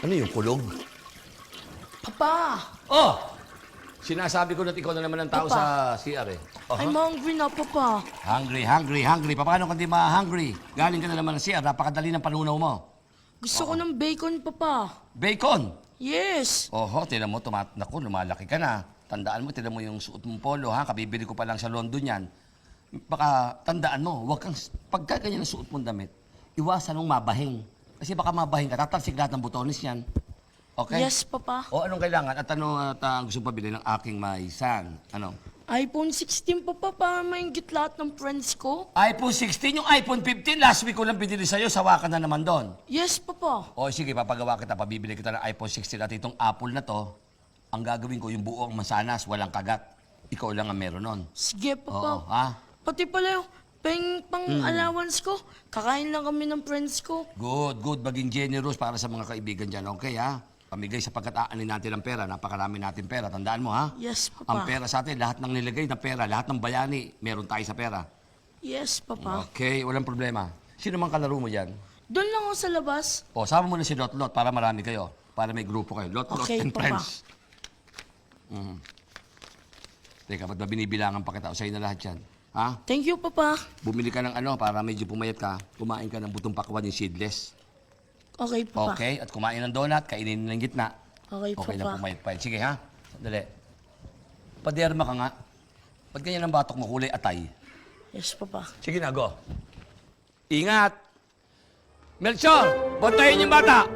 Ano yung kulog? Papa, Oh! Sinasabi ko na ikaw na naman ang tao Papa. sa CR eh. I'm hungry na, Papa. Hungry. Paano kung di ma-hungry? Galing ka na naman ng CR, napakadali ng panunaw mo. Gusto ko ng bacon, Papa. Bacon! Yes. Oho, tinan mo, naku, lumalaki ka na. Tandaan mo, tinan mo yung suot mong polo, ha? Kabibili ko pa lang sa London yan. Baka tandaan mo, huwag kang, pagka ganyan ang suot mong damit, iwasan mong mabahing. Kasi baka mabahing ka, tatalsik lahat ng butones yan. Okay? Yes, Papa. O anong kailangan? At ano gusto pabili ng aking maisan? Ano? iPhone 16, Papa, para maingit lahat ng friends ko. iPhone 16, yung iPhone 15, last week ko lang pinili sa'yo, sawa ka na naman doon. Yes, Papa. O sige, papagawa kita, pabibili kita ng iPhone 16 at itong Apple na to, ang gagawin ko yung buong mansanas, walang kagat. Ikaw lang ang meron nun. Sige, Oo, Papa. ha? Pati pala yung pang-allowance ko. Kakain lang kami ng friends ko. Good. Maging generous para sa mga kaibigan dyan, okay ha? Pamigay sapagkat aanin natin ang pera, napakarami natin pera. Tandaan mo ha? Yes, Papa. Ang pera sa atin, lahat ng nilagay na pera, lahat ng bayani, meron tayo sa pera. Yes, Papa. Okay, walang problema. Sino mang kalaro mo dyan? Doon lang ako sa labas. O, sama mo na si Lot para marami kayo. Para may grupo kayo. Lot Okay, and Papa. friends. Teka, ba't ba binibilangan pa kita? O sa'yo na lahat yan. Ha? Thank you, Papa. Bumili ka ng ano para medyo pumayat ka. Kumain ka ng butong pakwan yung seedless. Okay, Papa. Okay? At kumain ng donut, kainin ng gitna. Okay, Okay Papa. na pumayat pa. Sige ha? Sandali. Paderma ka nga. Ba't ganyan ang batok mo kulay atay? Yes, Papa. Sige na, go. Ingat! Melchor, bantayin yung bata!